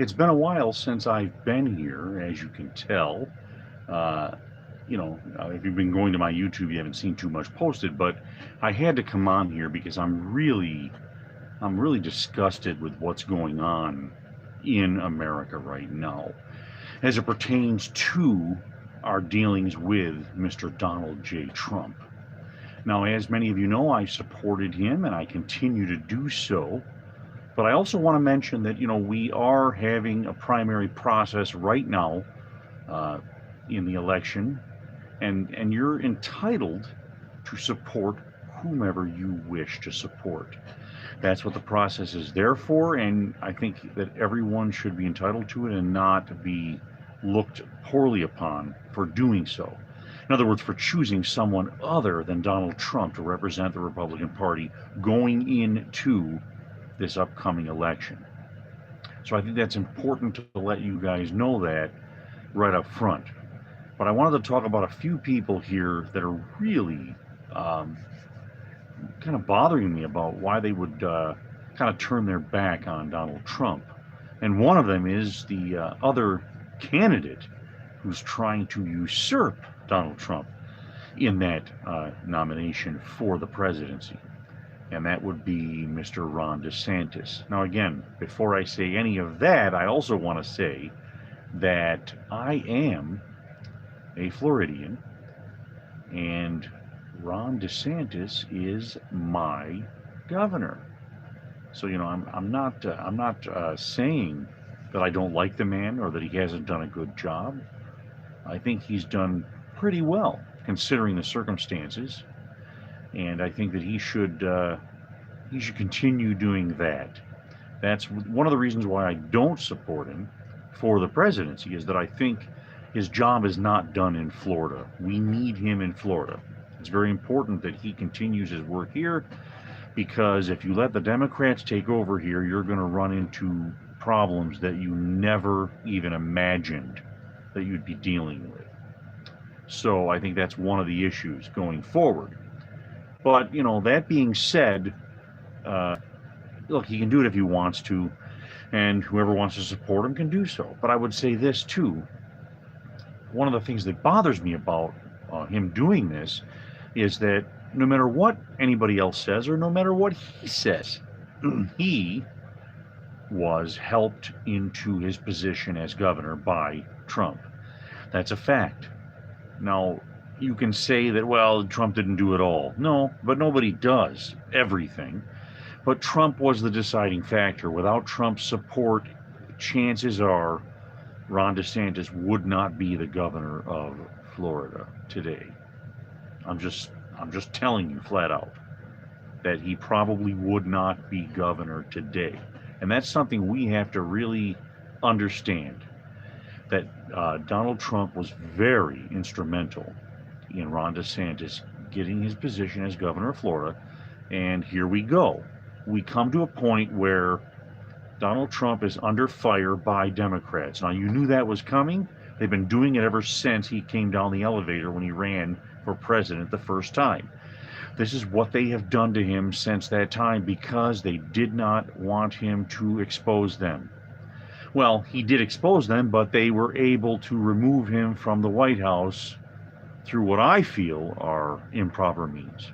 It's been a while since I've been here, as you can tell. Uh, if you've been going to my YouTube, you haven't seen too much posted, but I had to come on here because I'm really disgusted with what's going on in America right now, as it pertains to our dealings with Mr. Donald J. Trump. Now, as many of you know, I supported him and I continue to do so. But I also want to mention that, we are having a primary process right now uh, in the election, and you're entitled to support whomever you wish to support. That's what the process is there for, and I think that everyone should be entitled to it and not be looked poorly upon for doing so. In other words, for choosing someone other than Donald Trump to represent the Republican Party going into this upcoming election. So I think that's important to let you guys know that right up front. But I wanted to talk about a few people here that are really um, kind of bothering me about why they would kind of turn their back on Donald Trump. And one of them is the other candidate who's trying to usurp Donald Trump in that nomination for the presidency. And that would be Mr. Ron DeSantis. Now, again, before I say any of that, I also want to say that I am a Floridian, and Ron DeSantis is my governor. So I'm not saying that I don't like the man or that he hasn't done a good job. I think he's done pretty well considering the circumstances, and I think that he should continue doing that. That's one of the reasons why I don't support him for the presidency, is that I think his job is not done in Florida. We need him in Florida. It's very important that he continues his work here, because if you let the Democrats take over here, you're going to run into problems that you never even imagined that you'd be dealing with. So I think that's one of the issues going forward. But, that being said, uh, look, he can do it if he wants to, and whoever wants to support him can do so. But I would say this too: one of the things that bothers me about him doing this is that no matter what anybody else says, or no matter what he says, he was helped into his position as governor by Trump. That's a fact. Now, you can say that, well, Trump didn't do it all. No, but nobody does everything. But Trump was the deciding factor. Without Trump's support, chances are Ron DeSantis would not be the governor of Florida today. I'm just telling you flat out that he probably would not be governor today. And that's something we have to really understand, that Donald Trump was very instrumental in Ron DeSantis getting his position as governor of Florida. And here we go. We come to a point where Donald Trump is under fire by Democrats. Now, you knew that was coming. They've been doing it ever since he came down the elevator when he ran for president the first time. This is what they have done to him since that time, because they did not want him to expose them. Well, he did expose them, but they were able to remove him from the White House through what I feel are improper means.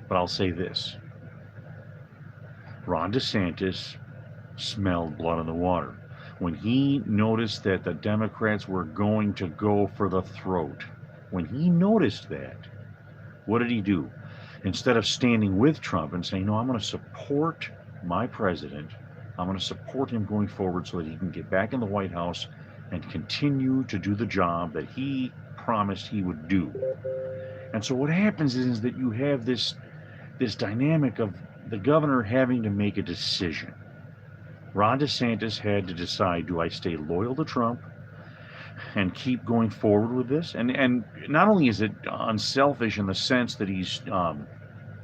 But I'll say this: Ron DeSantis smelled blood in the water. When he noticed that the Democrats were going to go for the throat, when he noticed that, what did he do? Instead of standing with Trump and saying, no, I'm going to support my president, I'm going to support him going forward so that he can get back in the White House and continue to do the job that he promised he would do. And so what happens is that you have this dynamic of the governor having to make a decision. Ron DeSantis had to decide, do I stay loyal to Trump and keep going forward with this? And not only is it unselfish in the sense that he's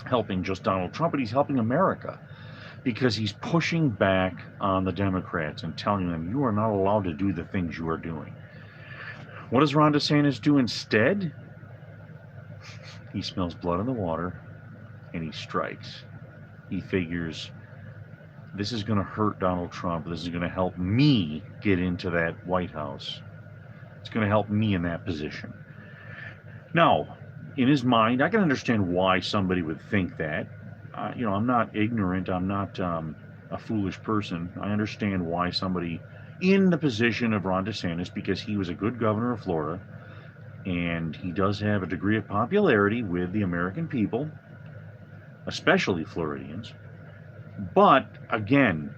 helping just Donald Trump, but he's helping America, because he's pushing back on the Democrats and telling them, you are not allowed to do the things you are doing. What does Ron DeSantis do instead? He smells blood in the water and he strikes. He figures, this is going to hurt Donald Trump. This is going to help me get into that White House. It's going to help me in that position. Now, in his mind, I can understand why somebody would think that. I'm not ignorant. I'm not a foolish person. I understand why somebody in the position of Ron DeSantis, because he was a good governor of Florida, and he does have a degree of popularity with the American people, especially Floridians. But again,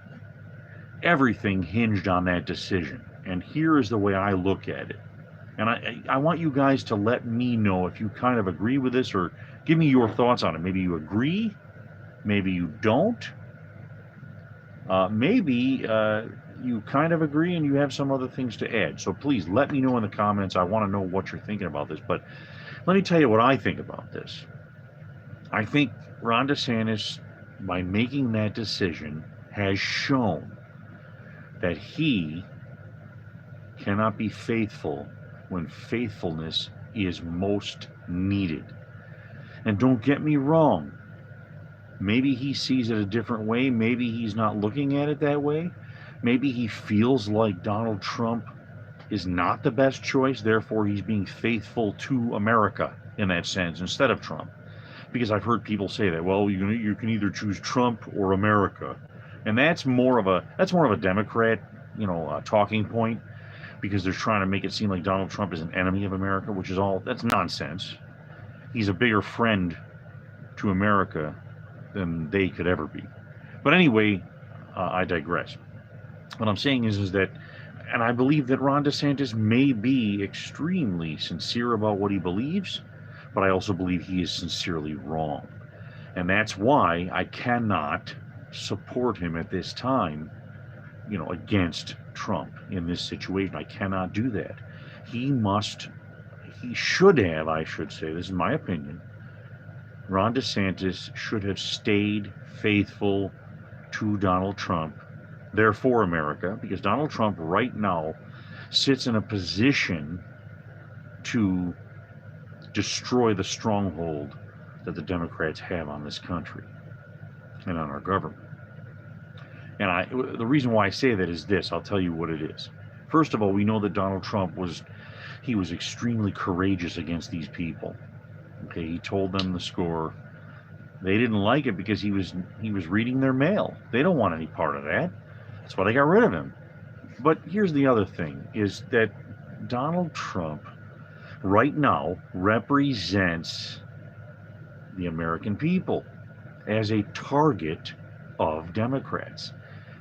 everything hinged on that decision. And here is the way I look at it. And I want you guys to let me know if you kind of agree with this, or give me your thoughts on it. Maybe you agree, maybe you don't. Maybe you kind of agree and you have some other things to add. So please let me know in the comments. I want to know what you're thinking about this. But let me tell you what I think about this. I think Ron DeSantis, by making that decision, has shown that he cannot be faithful when faithfulness is most needed. And don't get me wrong, maybe he sees it a different way. Maybe he's not looking at it that way. Maybe he feels like Donald Trump is not the best choice, therefore he's being faithful to America in that sense instead of Trump. Because I've heard people say that, well, you can either choose Trump or America. And that's more of a Democrat, talking point, because they're trying to make it seem like Donald Trump is an enemy of America, which is that's nonsense. He's a bigger friend to America than they could ever be. But anyway, I digress. What I'm saying is that, and I believe that Ron DeSantis may be extremely sincere about what he believes, but I also believe he is sincerely wrong. And that's why I cannot support him at this time, against Trump in this situation. I cannot do that. He should have, I should say, this is my opinion, Ron DeSantis should have stayed faithful to Donald Trump, therefore America, because Donald Trump right now sits in a position to destroy the stronghold that the Democrats have on this country and on our government. And the reason why I say that is this. I'll tell you what it is. First of all, we know that Donald Trump was extremely courageous against these people. Okay, he told them the score. They didn't like it because he was reading their mail. They don't want any part of that. That's why they got rid of him. But here's the other thing, is that Donald Trump right now represents the American people as a target of Democrats.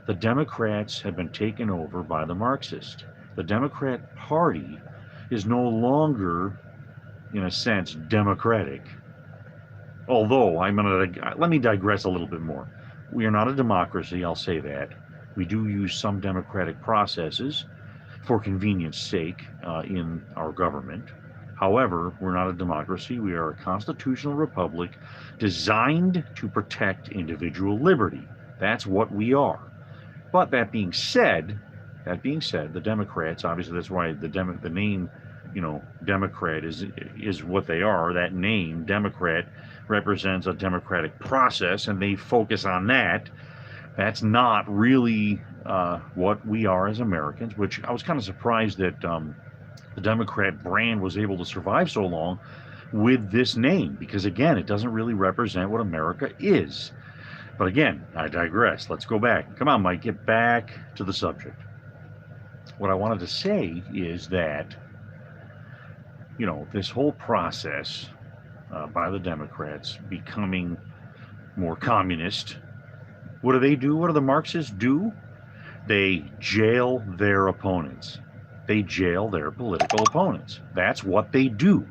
The Democrats have been taken over by the Marxists. The Democrat Party is no longer, in a sense, democratic. Although, let me digress a little bit more. We are not a democracy, I'll say that. We do use some democratic processes for convenience sake in our government. However, we're not a democracy. We are a constitutional republic designed to protect individual liberty. That's what we are. But that being said, the Democrats, obviously that's why the name, Democrat is what they are. That name, Democrat, represents a democratic process, and they focus on that. That's not really what we are as Americans, which I was kind of surprised that the Democrat brand was able to survive so long with this name, because again, it doesn't really represent what America is. But again, I digress. Let's go back. Come on, Mike, get back to the subject. What I wanted to say is that, this whole process by the Democrats becoming more communist, what do they do? What do the Marxists do? They jail their opponents. They jail their political opponents. That's what they do.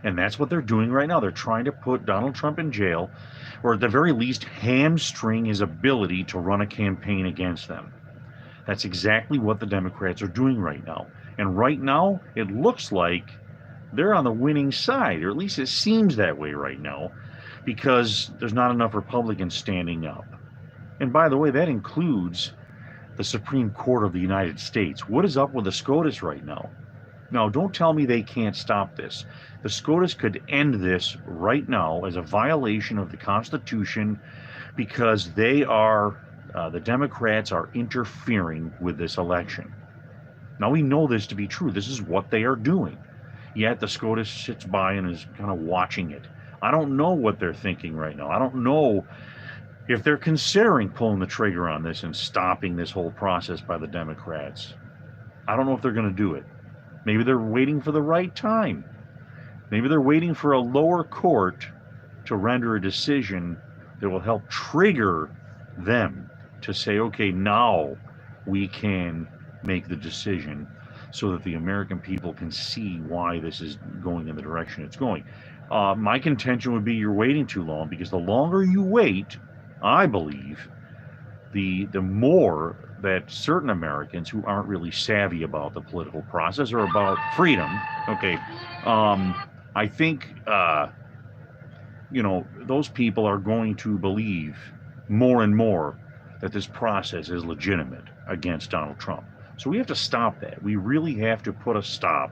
And that's what they're doing right now. They're trying to put Donald Trump in jail, or at the very least hamstring his ability to run a campaign against them. That's exactly what the Democrats are doing right now. And right now, it looks like they're on the winning side, or at least it seems that way right now, because there's not enough Republicans standing up. And by the way, that includes the Supreme Court of the United States. What is up with the SCOTUS right now? Now, don't tell me they can't stop this. The SCOTUS could end this right now as a violation of the Constitution, because they are the Democrats are interfering with this election. Now we know this to be true. This is what they are doing. Yet the SCOTUS sits by and is kind of watching it. I don't know what they're thinking right now. I don't know if they're considering pulling the trigger on this and stopping this whole process by the Democrats. I don't know if they're going to do it. Maybe they're waiting for the right time. Maybe they're waiting for a lower court to render a decision that will help trigger them to say, okay, now we can make the decision so that the American people can see why this is going in the direction it's going. My contention would be you're waiting too long, because the longer you wait, I believe, the more that certain Americans who aren't really savvy about the political process or about freedom, okay, I think, those people are going to believe more and more that this process is legitimate against Donald Trump. So we have to stop that. We really have to put a stop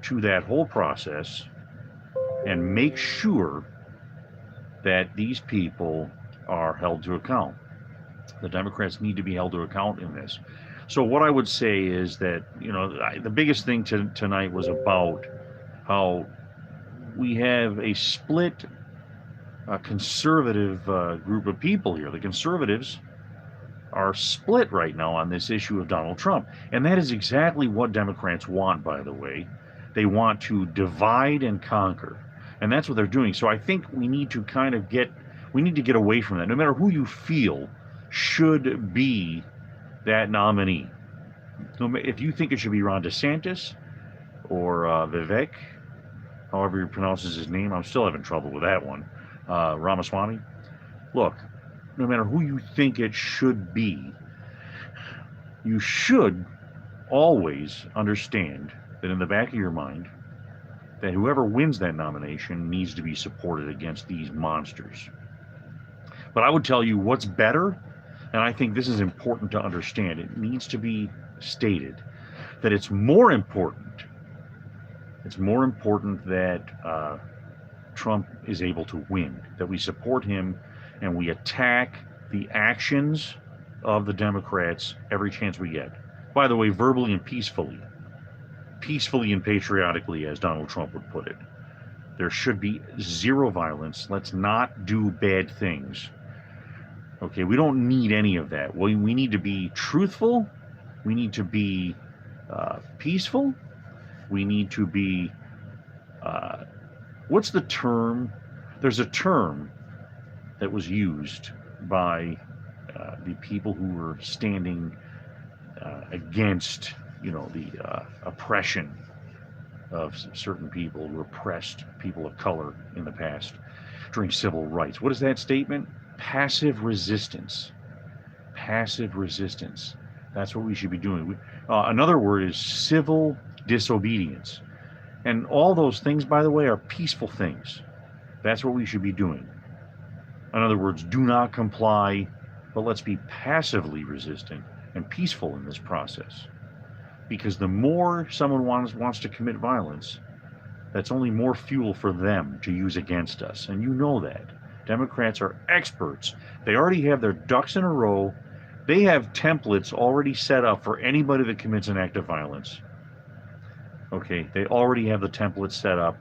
to that whole process and make sure that these people are held to account. The Democrats need to be held to account in this. So what I would say is that, the biggest thing tonight was about how we have a split conservative group of people here. The conservatives are split right now on this issue of Donald Trump. And that is exactly what Democrats want, by the way. They want to divide and conquer. And that's what they're doing. So I think we need to get away from that. No matter who you feel should be that nominee. If you think it should be Ron DeSantis or Vivek, however he pronounces his name, I'm still having trouble with that one, Ramaswamy. Look, no matter who you think it should be, you should always understand that in the back of your mind, that whoever wins that nomination needs to be supported against these monsters. But I would tell you what's better, and I think this is important to understand, it needs to be stated that it's more important that Trump is able to win, that we support him and we attack the actions of the Democrats every chance we get. By the way, verbally and peacefully and patriotically, as Donald Trump would put it. There should be zero violence. Let's not do bad things. Okay, we don't need any of that. We need to be truthful. We need to be peaceful. We need to be, what's the term? There's a term that was used by the people who were standing against, the oppression of certain people who oppressed people of color in the past during civil rights. What is that statement? Passive resistance. Passive resistance. That's what we should be doing. Another word is civil disobedience. And all those things, by the way, are peaceful things. That's what we should be doing. In other words, do not comply, but let's be passively resistant and peaceful in this process. Because the more someone wants to commit violence, that's only more fuel for them to use against us. And you know that. Democrats are experts. They already have their ducks in a row. They have templates already set up for anybody that commits an act of violence. Okay, they already have the templates set up,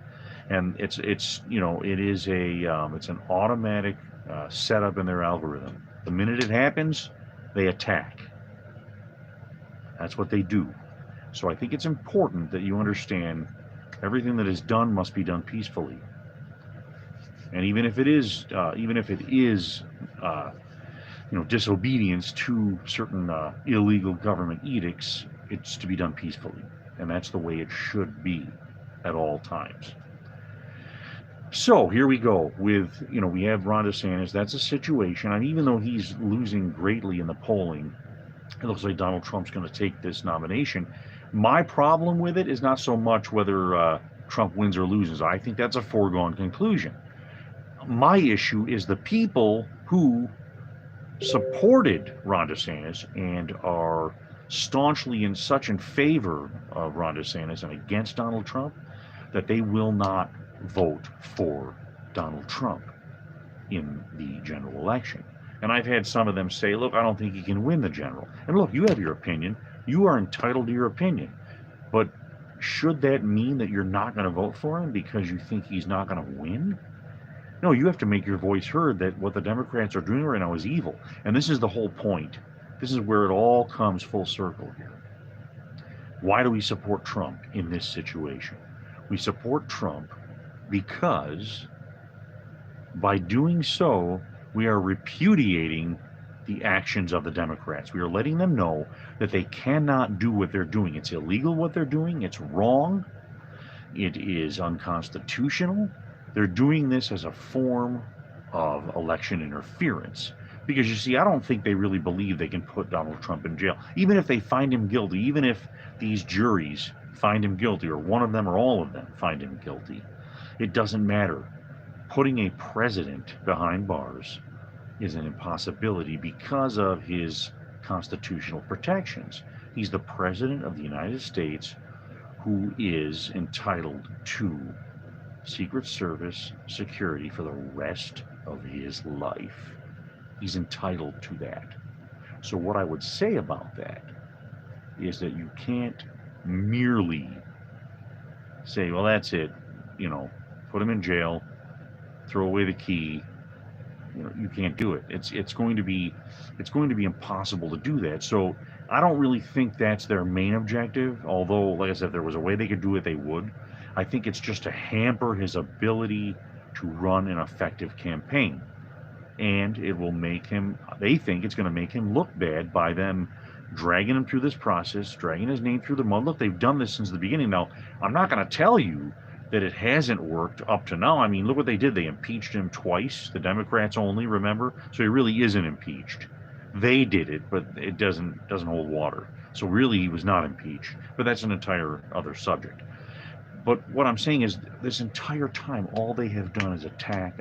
and it's an automatic setup in their algorithm. The minute it happens, they attack. That's what they do. So I think it's important that you understand everything that is done must be done peacefully. And even if it is disobedience to certain illegal government edicts, it's to be done peacefully. And that's the way it should be at all times. So here we go with, we have Ron DeSantis. That's a situation. And even though he's losing greatly in the polling, it looks like Donald Trump's going to take this nomination. My problem with it is not so much whether Trump wins or loses. I think that's a foregone conclusion. My issue is the people who supported Ron DeSantis and are staunchly in favor of Ron DeSantis and against Donald Trump, that they will not vote for Donald Trump in the general election. And I've had some of them say, look, I don't think he can win the general. And look, you have your opinion. You are entitled to your opinion. But should that mean that you're not going to vote for him because you think he's not going to win? No, you have to make your voice heard that what the Democrats are doing right now is evil. And this is the whole point. This is where it all comes full circle here. Why do we support Trump in this situation? We support Trump because by doing so, we are repudiating the actions of the Democrats. We are letting them know that they cannot do what they're doing. It's illegal what they're doing. It's wrong. It is unconstitutional. They're doing this as a form of election interference. Because you see, I don't think they really believe they can put Donald Trump in jail. Even if they find him guilty, even if these juries find him guilty, or one of them or all of them find him guilty, it doesn't matter. Putting a president behind bars is an impossibility because of his constitutional protections. He's the president of the United States who is entitled to Secret Service security for the rest of his life. He's entitled to that. So what I would say about that is that you can't merely say, well, that's it, put him in jail, throw away the key. You can't do it. It's going to be impossible to do that. So I don't really think that's their main objective. Although, like I said, if there was a way they could do it, they would. I think it's just to hamper his ability to run an effective campaign, and it will make him. They think it's going to make him look bad by them dragging him through this process, dragging his name through the mud. Look, they've done this since the beginning. Now, I'm not going to tell you that it hasn't worked up to now. I mean, look what they did. They impeached him twice, the Democrats only, remember? So he really isn't impeached. They did it, but it doesn't hold water. So really he was not impeached. But that's an entire other subject. But what I'm saying is this entire time, all they have done is attack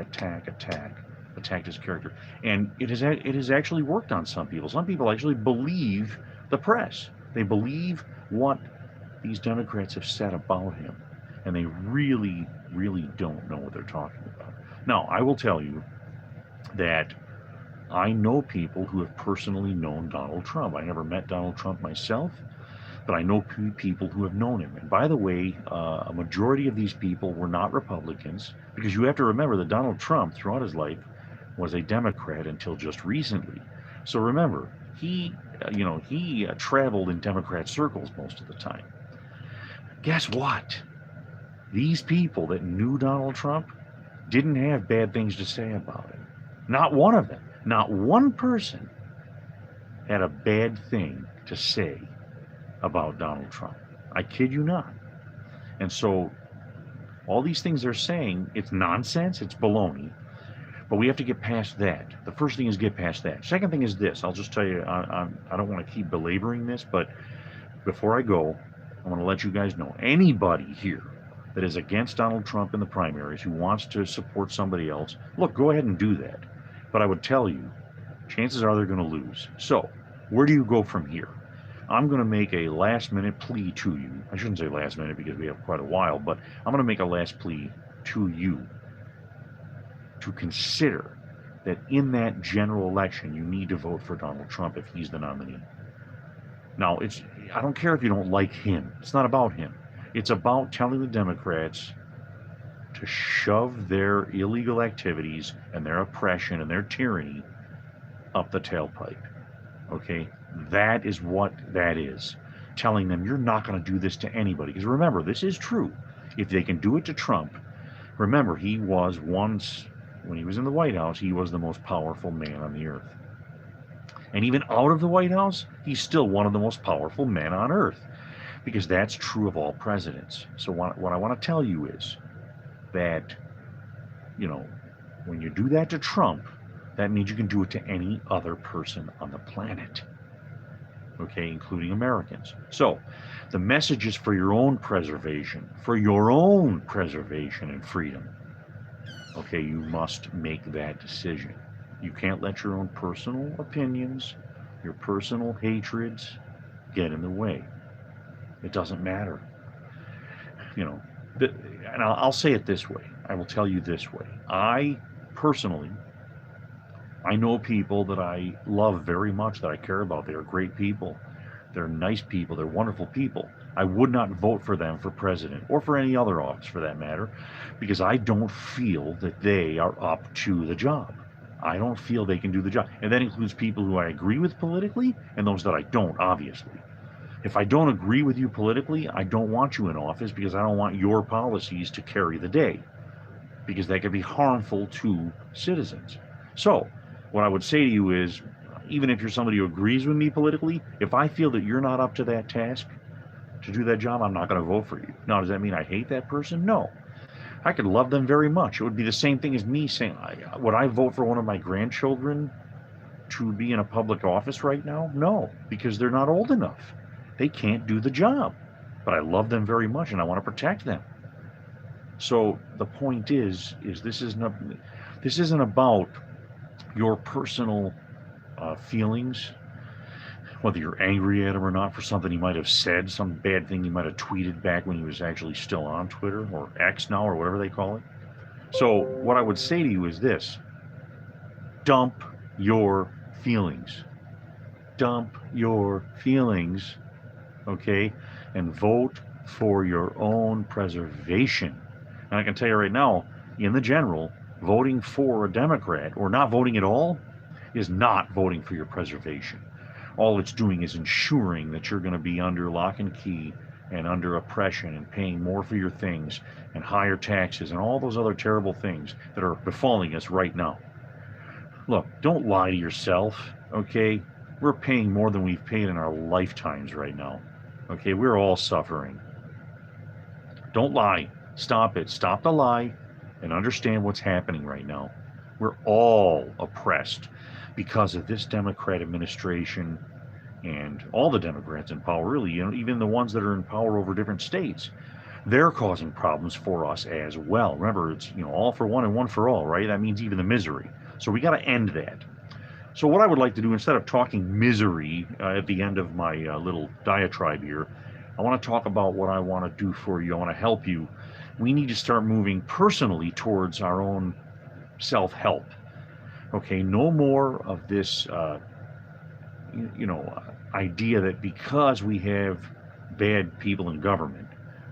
his character. And it has actually worked on some people. Some people actually believe the press. They believe what these Democrats have said about him. And they really, really don't know what they're talking about. Now, I will tell you that I know people who have personally known Donald Trump. I never met Donald Trump myself, but I know people who have known him. And by the way, a majority of these people were not Republicans, because you have to remember that Donald Trump, throughout his life, was a Democrat until just recently. So remember, he traveled in Democrat circles most of the time. Guess what? These people that knew Donald Trump didn't have bad things to say about him. Not one of them. Not one person had a bad thing to say about Donald Trump. I kid you not. And so all these things they're saying, it's nonsense, it's baloney. But we have to get past that. The first thing is get past that. Second thing is this. I'll just tell you, I don't want to keep belaboring this, but before I go, I want to let you guys know, anybody here that is against Donald Trump in the primaries, who wants to support somebody else, look, go ahead and do that. But I would tell you, chances are they're going to lose. So, where do you go from here? I'm going to make a last-minute plea to you. I shouldn't say last minute because we have quite a while, but I'm going to make a last plea to you to consider that in that general election, you need to vote for Donald Trump if he's the nominee. Now, I don't care if you don't like him. It's not about him. It's about telling the Democrats to shove their illegal activities and their oppression and their tyranny up the tailpipe. Okay? That is what that is. Telling them you're not going to do this to anybody. Because remember, this is true. If they can do it to Trump, remember, he was once, when he was in the White House, he was the most powerful man on the earth. And even out of the White House, he's still one of the most powerful men on earth. Because that's true of all presidents. So what I want to tell you is that, when you do that to Trump, that means you can do it to any other person on the planet. Okay, including Americans. So the message is for your own preservation, and freedom. Okay, you must make that decision. You can't let your own personal opinions, your personal hatreds get in the way. It doesn't matter. And I'll say it this way. I will tell you this way. I personally I know people that I love very much, that I care about. They are great people. They're nice people. They're wonderful people. I would not vote for them for president or for any other office for that matter, because I don't feel that they are up to the job. I don't feel they can do the job. And that includes people who I agree with politically and those that I don't, obviously. If I don't agree with you politically, I don't want you in office because I don't want your policies to carry the day, because that could be harmful to citizens. So, what I would say to you is, even if you're somebody who agrees with me politically, if I feel that you're not up to that task, to do that job, I'm not going to vote for you. Now, does that mean I hate that person? No. I could love them very much. It would be the same thing as me saying, would I vote for one of my grandchildren to be in a public office right now? No, because they're not old enough. They can't do the job. But I love them very much and I want to protect them. So the point is this isn't about your personal feelings, whether you're angry at him or not for something he might have said, some bad thing he might have tweeted back when he was actually still on Twitter or X now or whatever they call it. So what I would say to you is this: dump your feelings. Dump your feelings, okay? And vote for your own preservation. And I can tell you right now, in the general, voting for a Democrat or not voting at all is not voting for your preservation. All it's doing is ensuring that you're going to be under lock and key and under oppression and paying more for your things and higher taxes and all those other terrible things that are befalling us right now. Look, don't lie to yourself, okay? We're paying more than we've paid in our lifetimes right now. Okay, we're all suffering. Don't lie. Stop it. Stop the lie and understand what's happening right now. We're all oppressed because of this Democrat administration and all the Democrats in power, really, even the ones that are in power over different states. They're causing problems for us as well. Remember, it's all for one and one for all, right? That means even the misery. So we got to end that. So what I would like to do, instead of talking misery at the end of my little diatribe here, I want to talk about what I want to do for you. I want to help you. We need to start moving personally towards our own self-help. Okay, no more of this, idea that because we have bad people in government,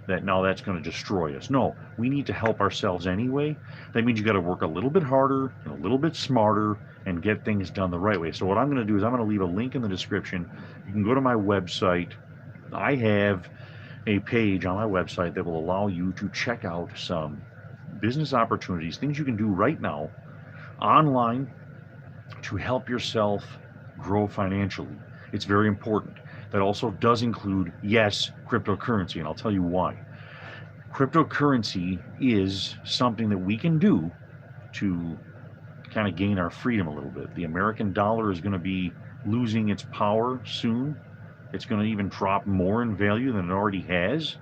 that now that's going to destroy us. No, we need to help ourselves anyway. That means you got to work a little bit harder and a little bit smarter and get things done the right way. So what I'm going to do is I'm going to leave a link in the description. You can go to my website. I have a page on my website that will allow you to check out some business opportunities, things you can do right now online to help yourself grow financially. It's very important. That also does include, yes, cryptocurrency, and I'll tell you why. Cryptocurrency is something that we can do to kind of gain our freedom a little bit. The American dollar is going to be losing its power soon. It's going to even drop more in value than it already has.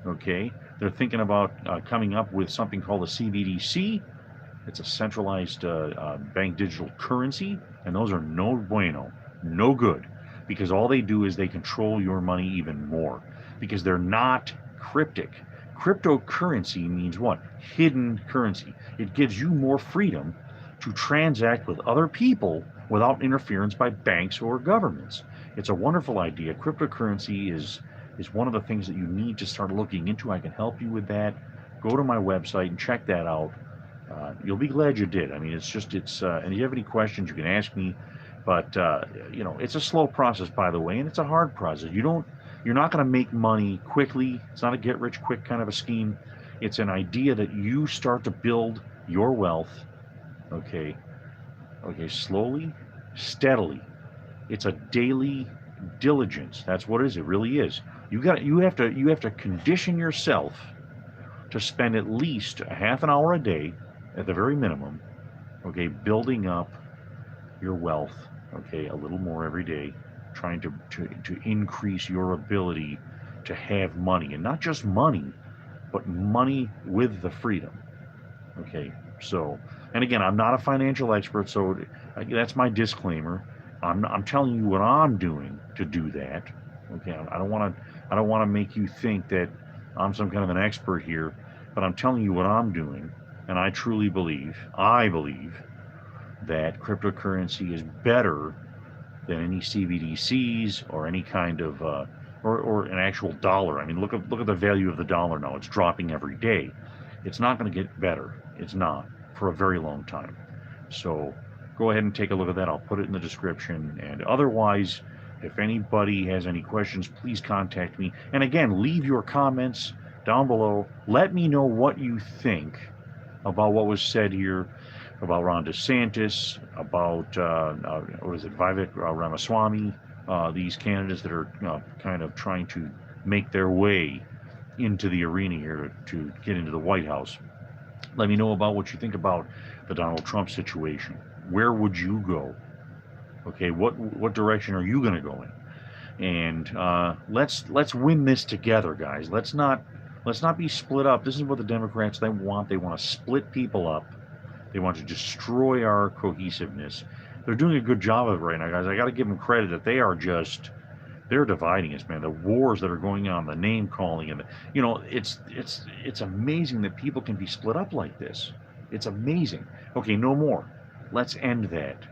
Okay, they're thinking about coming up with something called a CBDC. It's a centralized bank digital currency, and those are no bueno, no good, because all they do is they control your money even more, because they're not cryptic. Cryptocurrency means what? Hidden currency. It gives you more freedom to transact with other people without interference by banks or governments. It's a wonderful idea. Cryptocurrency is one of the things that you need to start looking into. I can help you with that. Go to my website and check that out. You'll be glad you did. I mean, and if you have any questions, you can ask me. But it's a slow process, by the way, and it's a hard process. You're not going to make money quickly. It's not a get-rich-quick kind of a scheme. It's an idea that you start to build your wealth. Okay, slowly, steadily. It's a daily diligence. That's what it is. It really is. You have to condition yourself to spend at least a half an hour a day, at the very minimum, okay, building up your wealth, okay, a little more every day, trying to increase your ability to have money, and not just money, but money with the freedom. Okay, so, and again, I'm not a financial expert, so that's my disclaimer. I'm telling you what I'm doing to do that. Okay, I don't want to make you think that I'm some kind of an expert here, but I'm telling you what I'm doing, and I believe that cryptocurrency is better than any CBDCs or any kind of or an actual dollar. I mean, look at the value of the dollar now. It's dropping every day. It's not going to get better. It's not for a very long time. So go ahead and take a look at that. I'll put it in the description. And otherwise, if anybody has any questions, please contact me. And again, leave your comments down below. Let me know what you think about what was said here about Ron DeSantis, about what is it, Vivek Ramaswamy, these candidates that are kind of trying to make their way into the arena here to get into the White House. Let me know about what you think about the Donald Trump situation. Where would you go? Okay, what direction are you going to go in? And let's win this together, guys. Let's not be split up. This is what the Democrats they want. They want to split people up. They want to destroy our cohesiveness. They're doing a good job of it right now, guys. I got to give them credit that they're dividing us, man. The wars that are going on, the name calling, and it's amazing that people can be split up like this. It's amazing. Okay, no more. Let's end that.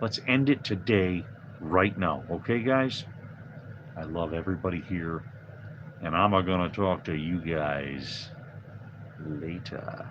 Let's end it today, right now. Okay, guys? I love everybody here, and I'm going to talk to you guys later.